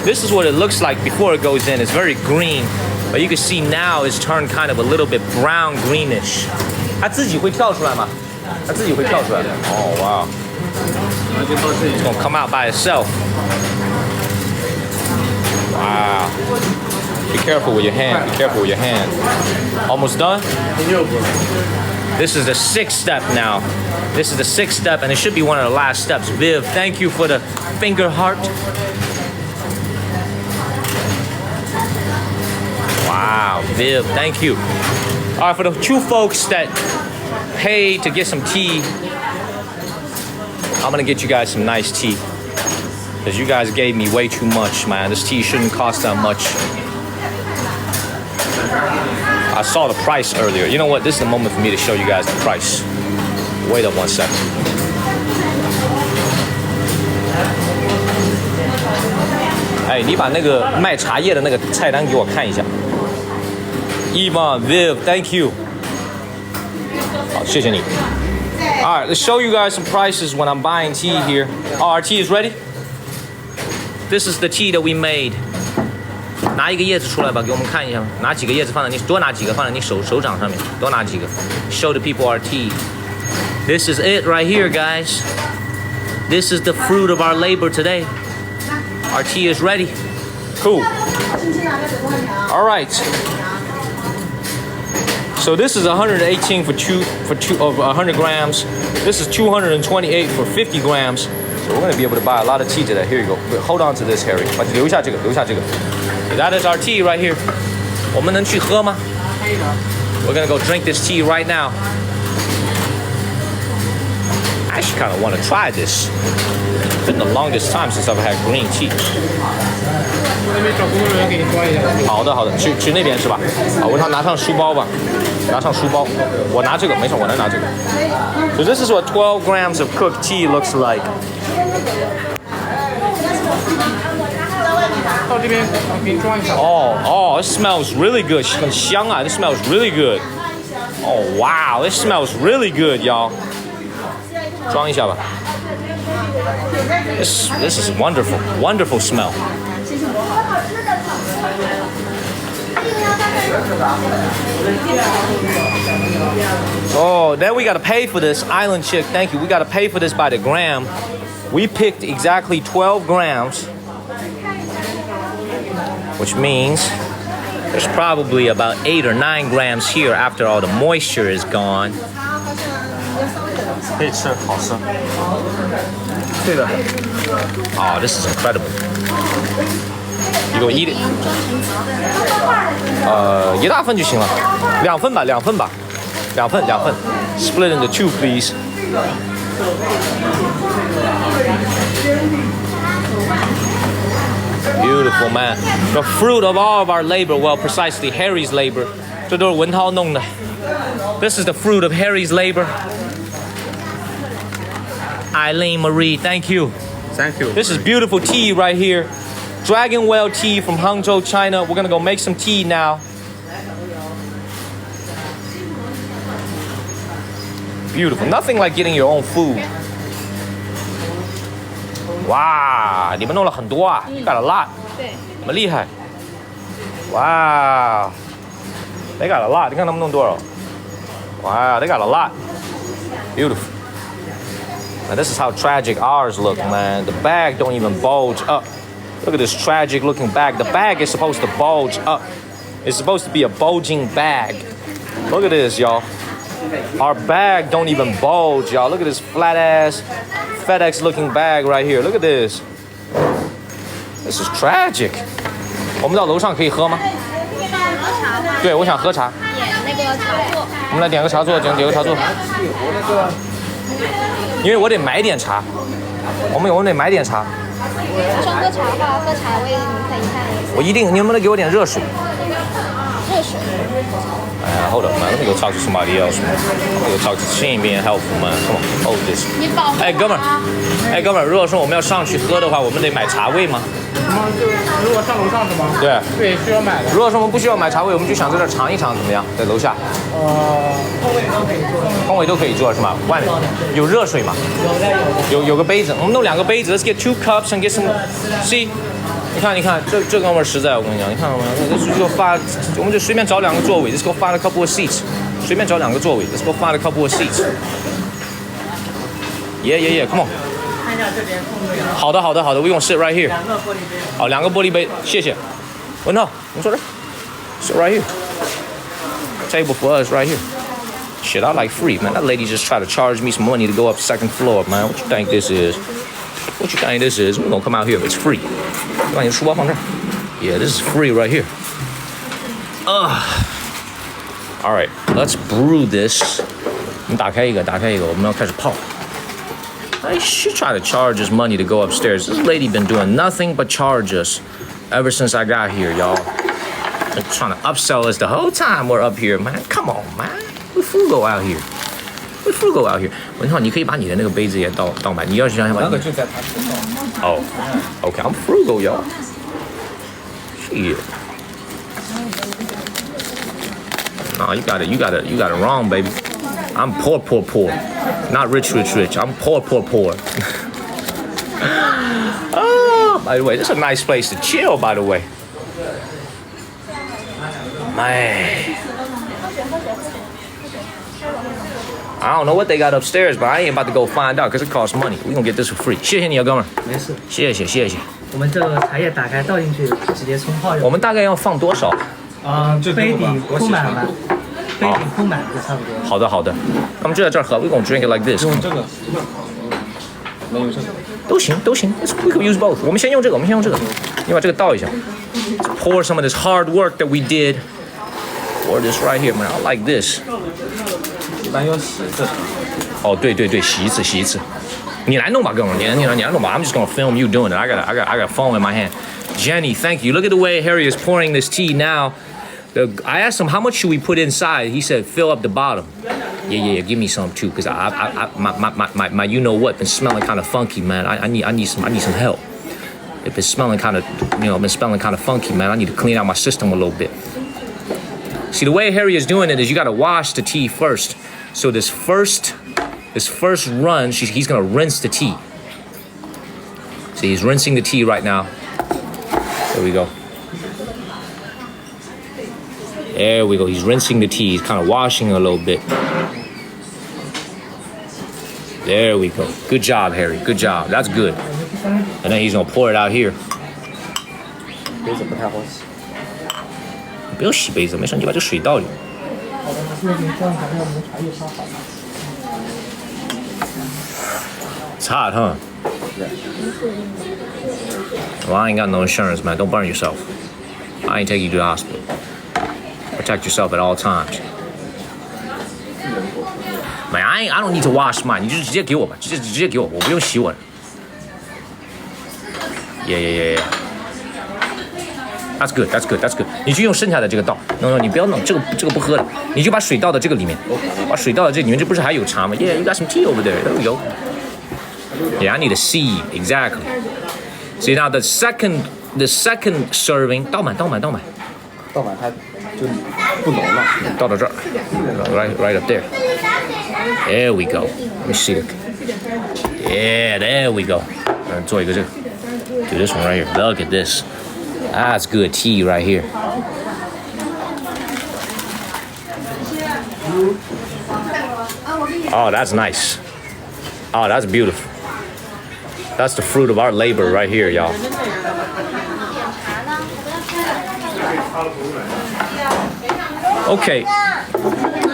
This is what it looks like before it goes in. It's very green. But you can see now it's turned kind of a little bit brown greenish. 它自己会跳出来吗？它自己会跳出来。哦，哇。It's gonna come out by itself. Wow. Be careful with your hand. Be careful with your hand. Almost done? This is the 6th step now. This is the 6th step, and it should be one of the last steps. Viv, thank you for the finger heart. Wow, Viv, thank you. All right, for the 2 folks that paid to get some tea, I'm gonna get you guys some nice tea. Because you guys gave me way too much, man. This tea shouldn't cost that much. I saw the price earlier. You know what? This is the moment for me to show you guys the price. Wait up 1 second. Hey, 你把那个卖茶叶的那个菜单给我看一下。Ivan, Viv, thank you. 好，谢谢你。All right, let's show you guys some prices when I'm buying tea here. Oh, our tea is ready? This is the tea that we made. 拿一个叶子出来吧，给我们看一下。拿几个叶子放在你多拿几个放在你手掌上面，多拿几个。Show the people our tea. This is it right here, guys. This is the fruit of our labor today. Our tea is ready. Cool. All right. So this is 118 for two of 100 grams. This is 228 for 50 grams. So we're gonna be able to buy a lot of tea today. Here you go. Hold on to this, Harry. 留下这个，留下这个。That is our tea right here. 我们能去喝吗？可以的。We're gonna go drink this tea right now. I actually kind of want to try this. It's been the longest time since I've had green tea. 那边找工作人员给你端一下。好的，好的，去那边是吧？好，我拿上书包吧，拿上书包。我拿这个，没事，我能拿这个。So this is what 12 grams of cooked tea looks like. 到这边我给你装一下。Oh, it smells really good. 很香啊 This smells really good. Oh, wow, it smells really good, y'all. 装一下吧。This is wonderful, wonderful smell. Oh, then we gotta pay for this. Island chick, thank you. We gotta pay for this by the gram. We picked exactly 12 grams, which means there's probably about 8 or 9 grams here after all the moisture is gone. 可以吃，好吃。对的。Oh, this is incredible. You go eat it. 一大份就行了，2份吧，2份吧，2份。Split into 2, please. Beautiful, man. The fruit of all of our labor, well, precisely Harry's labor. 这都是文涛弄的。This is the fruit of Harry's labor. Eileen Marie, thank you. Thank you. This is beautiful tea right here. Dragon Well tea from Hangzhou, China. We're gonna go make some tea now. Beautiful. Nothing like getting your own food. Wow, 你们弄了很多啊 You got a lot. 对。你们厉害。Wow. They got a lot. 你看他们弄多少 Wow, they got a lot. Beautiful. Now this is how tragic ours look, man. The bag don't even bulge up. Look at this tragic looking bag. The bag is supposed to bulge up. It's supposed to be a bulging bag. Look at this, y'all. Our bag don't even bulge, y'all. Look at this flat ass FedEx looking bag right here. Look at this. This is tragic. 我们到楼上可以喝吗？对，我想喝茶。点那个茶座。我们来点个茶座，点个茶座。因为我得买点茶，我们得买点茶。想喝茶的话，喝茶位你可以看一下。我一定，你能不能给我点热水？热水。Hold up, man. Let me go talk to somebody else, man. Let me go talk to. She ain't being helpful, man. Come on, hold this. 你保护。哎，哥们儿，如果说我们要上去喝的话，我们得买茶位吗？如果上楼上是吗？对。对，需要买的。如果说我们不需要买茶位，我们就想在这儿尝一尝，怎么样？在楼下。空位都可以坐。空位都可以坐是吗？外面有热水吗？有个杯子，我们弄2个杯子。Let's get 2 cups and get some. See. 你看，这哥们儿实在，我跟你讲，你看到没有？就发，我们就随便找2个座位，just go find a couple of seats，随便找2个座位。Let's go find a couple of seats. Yeah. Come on. 看一下这边空位啊。好的。We gonna sit right here. 2个玻璃杯。好，2个玻璃杯，谢谢。文涛，你坐这儿。Sit right here. Table for us right here. Shit, I like free, man. That lady just tried to charge me some money to go up second floor, man. What you think this is? We're gonna come out here if it's free. 把你的书包放这儿。Yeah, this is free right here. All right, let's brew this. 我们打开一个，我们要开始泡。She tried to charge us money to go upstairs. This lady been doing nothing but charge us ever since I got here, y'all. They're trying to upsell us the whole time we're up here, man. Come on, man. We frugal out here. 文浩，你可以把你的那个杯子也倒满。你要是想把那个就在他身上。Oh, okay. I'm frugal, y'all. Shit. No, you got it wrong, baby. I'm poor. Not rich. I'm poor. Oh, by the way, this is a nice place to chill, by the way. Man. I don't know what they got upstairs, but I ain't about to go find out because it costs money. We gonna get this for free. 谢谢你啊，哥们儿。没事。谢谢。我们这个茶叶打开倒进去，直接冲泡。我们大概要放多少？杯底铺满了，杯底铺满就差不多。好的。那么就在这儿喝。We gonna drink it like this. 用这个，没有这个。都行。We could use both. 我们先用这个。你把这个倒一下。Pour some of this hard work that we did. Pour this right here, man. I like this. 一般要洗一次。哦，对，洗一次。你来弄吧，哥们儿，你来弄吧。I'm just gonna film you doing it. I got a phone in my hand. Jenny, thank you. Look at the way Harry is pouring this tea now. I asked him how much should we put inside. He said fill up the bottom. Yeah. Give me some too, cause my you know what been smelling kind of funky, man. I need some help. If it's smelling kind of been smelling kind of funky, man. I need to clean out my system a little bit. See, the way Harry is doing it is you gotta wash the tea first. So this first run, he's gonna rinse the tea. See, he's rinsing the tea right now. There we go. He's rinsing the tea. He's kind of washing a little bit. There we go. Good job, Harry. Good job. That's good. And then he's gonna pour it out here. 杯子不太好洗。不要洗杯子，没事，你就把这水倒里。It's hot, huh? Well, I ain't got no insurance, man. Don't burn yourself. I ain't taking you to the hospital. Protect yourself at all times. Man, I don't need to wash mine. 你就直接给我吧，直接给我，我不用洗我的。Yeah. That's good. 你就用剩下的这个倒。No， 你不要弄这个不喝了，你就把水倒到这个里面。把水倒到这里面，这不是还有茶吗 ？Yeah, you got some tea over there. There we go. Yeah, I need a sieve. Exactly. See now the second serving 倒满。倒满它就不浓了。倒到这儿 ，right up there. There we go. Let me see. Yeah, there we go. 做一个这个 ，do this one right here. Look at this. That's good tea right here. Oh, that's nice. Oh, that's beautiful. That's the fruit of our labor right here, y'all. Okay,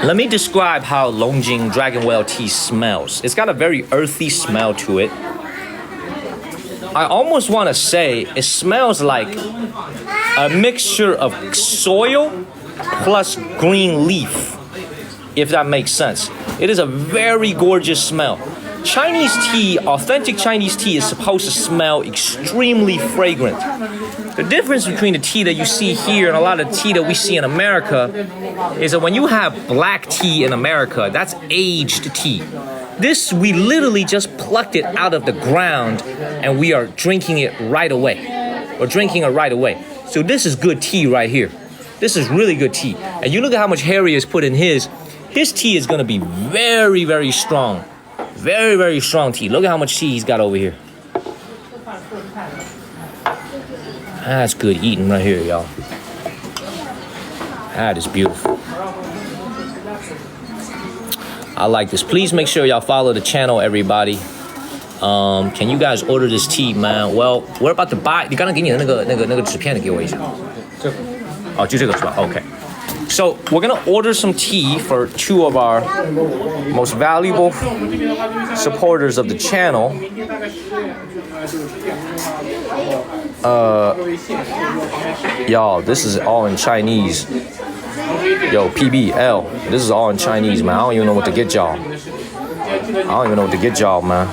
let me describe how Longjing Dragon Well tea smells. It's got a very earthy smell to it. I almost want to say it smells like a mixture of soil plus green leaf, if that makes sense. It is a very gorgeous smell. Chinese tea, authentic Chinese tea, is supposed to smell extremely fragrant. The difference between the tea that you see here and a lot of tea that we see in America is that when you have black tea in America, that's aged tea. This, we literally just plucked it out of the ground and we are drinking it right away. So this is good tea right here. This is really good tea. And you look at how much Harry has put in his. His tea is going to be very, very strong. Very, very strong tea. Look at how much tea he's got over here. That's good eating right here, y'all. That is beautiful. I like this. Please make sure y'all follow the channel, everybody. Can you guys order this tea, man? Well, we're about to buy.你刚刚给你的那个纸片的给我一下。哦，就这个是吧 ？Okay. So we're gonna order some tea for 2 of our most valuable supporters of the channel. Y'all, this is all in Chinese. Yo, PBL, this is all in Chinese, man. I don't even know what to get y'all. Man.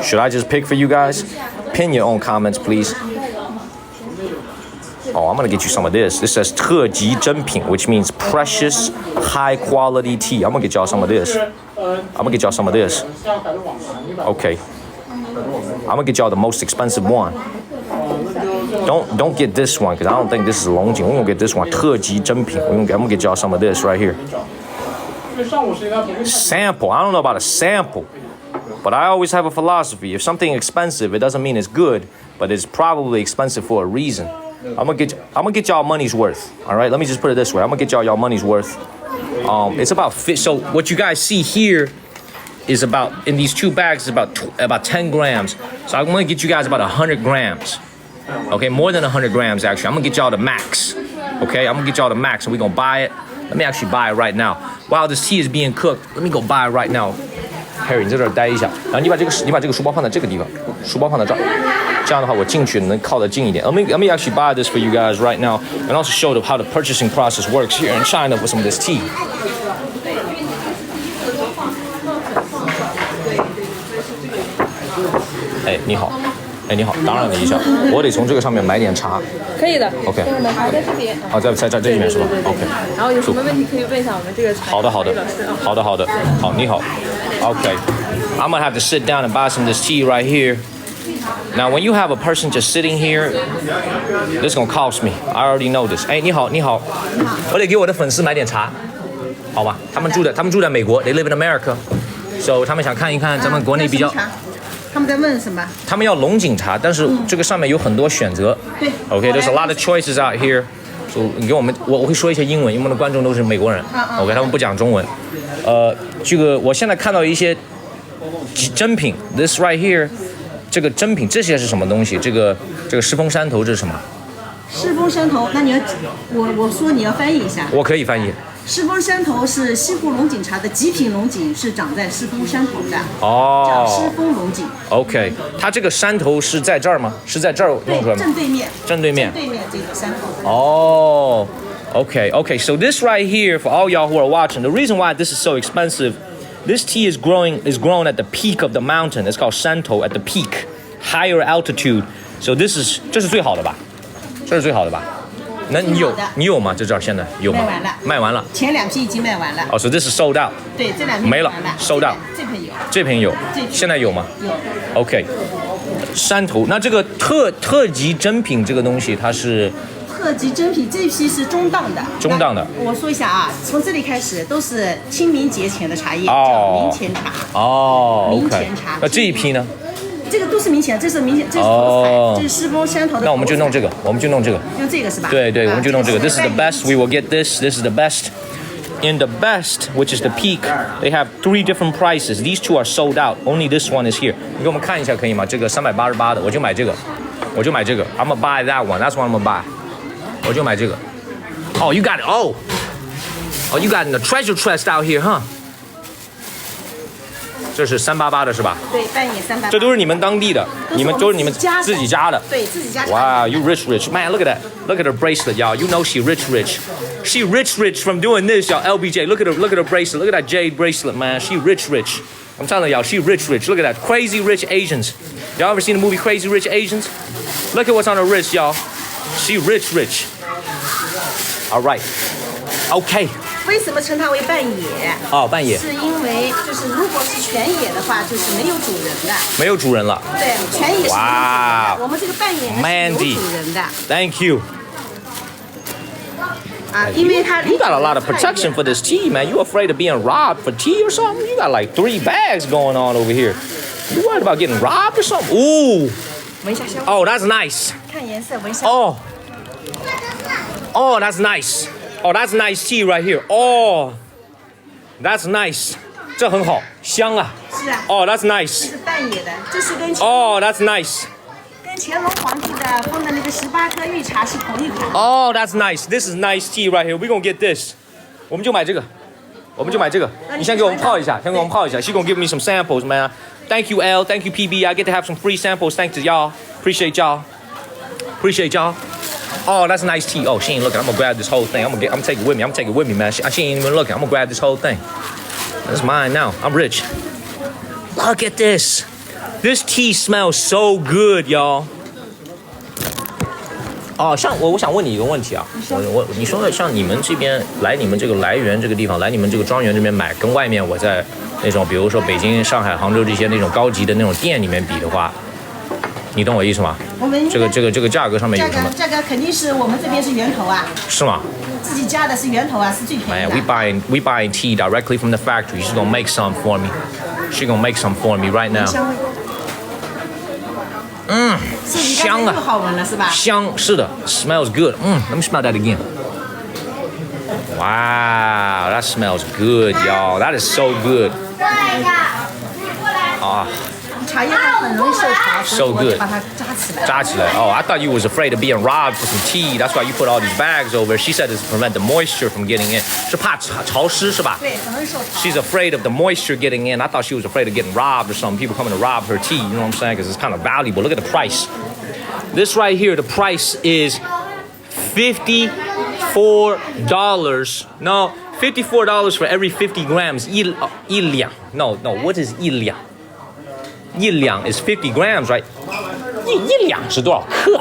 Should I just pick for you guys? Pin your own comments, please. Oh, I'm gonna get you some of this. This says 特级珍品, which means precious, high quality tea. I'm gonna get y'all some of this. Okay. I'm gonna get y'all the most expensive one. Don't get this one, because I don't think this is Longjing. We're gonna get this one, 特级珍品. I'm gonna get y'all some of this right here. Sample. I don't know about a sample, but I always have a philosophy. If something expensive, it doesn't mean it's good, but it's probably expensive for a reason. I'm gonna get y'all money's worth. All right, let me just put it this way. I'm gonna get y'all money's worth. It's about fit. So what you guys see here is about, in these 2 bags, is about 10 grams. So I'm gonna get you guys about 100 grams. Okay, more than 100 grams actually. I'm gonna get y'all the max. Okay, I'm gonna get y'all the max, and we're gonna buy it. Let me actually buy it right now. While this tea is being cooked, let me go buy it right now. Harry, 你在这儿待一下，然后你把这个书包放在这个地方，书包放在这儿，这样的话我进去能靠得近一点。Let me actually buy this for you guys right now, and also show them how the purchasing process works here in China with some of this tea. 哎，你好，打扰你一下，我得从这个上面买点茶。可以的。OK。好，在这边。哦，在这里面是吧 ？OK。然后有什么问题可以问一下我们这个好的。好，你好。Okay. I'm gonna have to sit down and buy some of this tea right here. Now, when you have a person just sitting here, this is gonna cost me. I already know this. 哎，你好，我得给我的粉丝买点茶，好吧？他们住在美国 ，They live in America, so 他们想看一看咱们国内比较。他们在问什么？他们要龙井茶，但是这个上面有很多选择。对。Okay, there's a lot of choices out here. So 你给我们，我会说一些英文，因为我们的观众都是美国人。OK， 他们不讲中文。这个我现在看到一些珍品 ，this right here， 这个珍品这些是什么东西？这个狮峰山头这是什么？狮峰山头，那你要我说你要翻译一下。我可以翻译。狮峰山头是西湖龙井茶的极品龙井，是长在狮峰山头的，叫狮峰龙井。OK， 它这个山头是在这儿吗？是在这儿弄出来吗？正对面这个山哦。头。Okay. So this right here, for all y'all who are watching, the reason why this is so expensive, this tea is grown at the peak of the mountain. It's called Shantou, at the peak, higher altitude. So this is 这是最好的吧？这是最好的吧？那你有吗？这儿现在有吗？卖完了。前2批已经卖完了。哦， so this is sold out。对，这2批没了，sold out。这瓶有。现在有吗？有。OK。山头，那这个特级珍品这个东西，它是。特级珍品这批是中档的。我说一下啊，从这里开始都是清明节前的茶叶，叫明前茶。明前茶。那这一批呢？这个都是明前，这是明前，这是头彩，这是狮峰山头的。那我们就弄这个，用这个是吧？对，我们就弄这个。This is the best. We will get this. This is the best. In the best, which is the peak, they have 3 different prices. These 2 are sold out. Only this one is here. 你给我们看一下可以吗？这个388的，我就买这个。I'm gonna buy that one. That's what I'm gonna buy. 我就买这个。Oh, you got it. Oh, you got the treasure chest out here, huh? 这是388的是吧？对，半野388。这都是你们当地的，都是你们自己家的。对，自己家。Wow, you rich. Man, look at that. Look at her bracelet, y'all. You know she rich. She rich from doing this, y'all. LBJ, look at her bracelet. Look at that jade bracelet, man. She rich. I'm telling y'all, she rich. Look at that. Crazy Rich Asians. Y'all ever seen the movie Crazy Rich Asians? Look at what's on her wrist, y'all. She rich. All right. Okay. 为什么称它为半野？半野。是因为就是如果是全野的话，就是没有主人的。没有主人了。对，全野是没有主人的。我们这个半野是有主人的。Thank you. 因为它 You got a lot of protection for this tea, man. You afraid of being robbed for tea or something? You got like 3 bags going on over here. You worried about getting robbed or something? Ooh. 闻一下香。Oh, that's nice. 看颜色，闻香。Oh, that's nice. Oh, that's nice tea right here. Oh, That's nice， 这很好，香啊。是啊。Oh, that's nice。是半野的，这是跟Oh, that's nice。跟乾隆皇帝的封的那个18颗御茶是同一款。Oh, that's nice. This is nice tea right here. We're gonna get this. 我们就买这个，我们就买这个。你先给我们泡一下，先给我们泡一下。She's gonna give me some samples, man. Thank you, L. Thank you, PB. I get to have some free samples. Thanks to y'all. Appreciate y'all. Appreciate y'all. Oh, that's nice tea. Oh, she ain't looking. I'm gonna grab this whole thing. I'm gonna take it with me. I'm gonna take it with me, man. She ain't even looking. I'm gonna grab this whole thing. That's mine now. I'm rich. Look at this. This tea smells so good, y'all. 哦，像我想问你一个问题啊，你说的像你们这边来你们这个来源这个地方，来你们这个庄园这边买，跟外面我在那种比如说北京、上海、杭州这些那种高级的那种店里面比的话，你懂我意思吗？我们这个价格上面有什么？价格肯定是我们这边是源头啊。是吗？自己家的是源头啊，是最便宜的。Man, we buying tea directly from the factory. She's gonna make some for me. She's gonna make some for me right now. 香啊，又好闻了是吧？香，是的 ，smells good. Let me smell that again. Wow, that smells good, y'all. That is so good. 啊。茶叶它很容易受潮，所以我就把它扎起来。扎起来。Oh, I thought you was afraid of being robbed for some tea. That's why you put all these bags over. She said it's to prevent the moisture from getting in. 是怕潮湿是吧？对，很容易受潮。She's afraid of the moisture getting in. I thought she was afraid of getting robbed or something. People coming to rob her tea. You know what I'm saying? Because it's kind of valuable. Look at the price. This right here, the price is $54. No, $54 for every 50 grams. 一两 No, what is 一两？一两 is 50 grams, right? 一两是多少克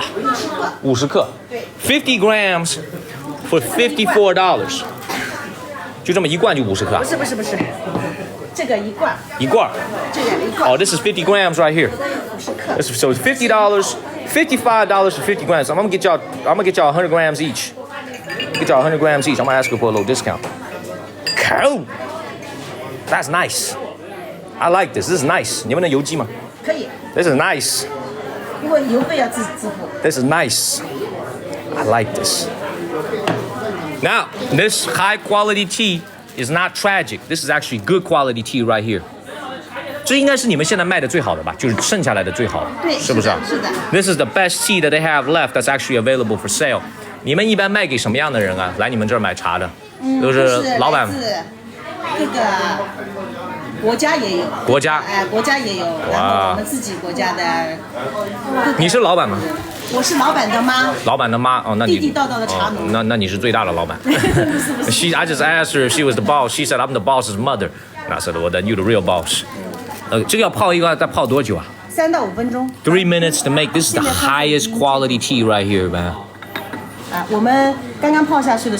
？50克。对。50 grams for $54. 就这么一罐就50克。不是，这个一罐。一罐。这个一罐。Oh, this is 50 grams right here. So it's $50, $55 for 50 grams. I'm gonna get y'all 100 grams each. Get y'all 100 grams each. I'm gonna ask her for a little discount. Cool. That's nice. I like this. This is nice. 你们能邮寄吗？可以。This is nice. 因为邮费要自付。This is nice. I like this. Now, this high quality tea is not tragic. This is actually good quality tea right here. 这应该是你们现在卖的最好的吧？就是剩下来的最好的，对，是不是啊？是的。This is the best tea that they have left that's actually available for sale. 你们一般卖给什么样的人啊？来你们这儿买茶的，都是老板。各个国家也有。国家。国家也有。然后我们自己国家的。你是老板吗？我是老板的妈。老板的妈哦，那你地地道道的茶农。那你是最大的老板。I just asked her if she was the boss. She said I'm the boss's mother. And I said, well, then you the real boss. 这个要泡一个，再泡多久啊？3到5分钟。3 minutes to make. This is the highest quality tea right here, man. 我们刚刚泡下去的时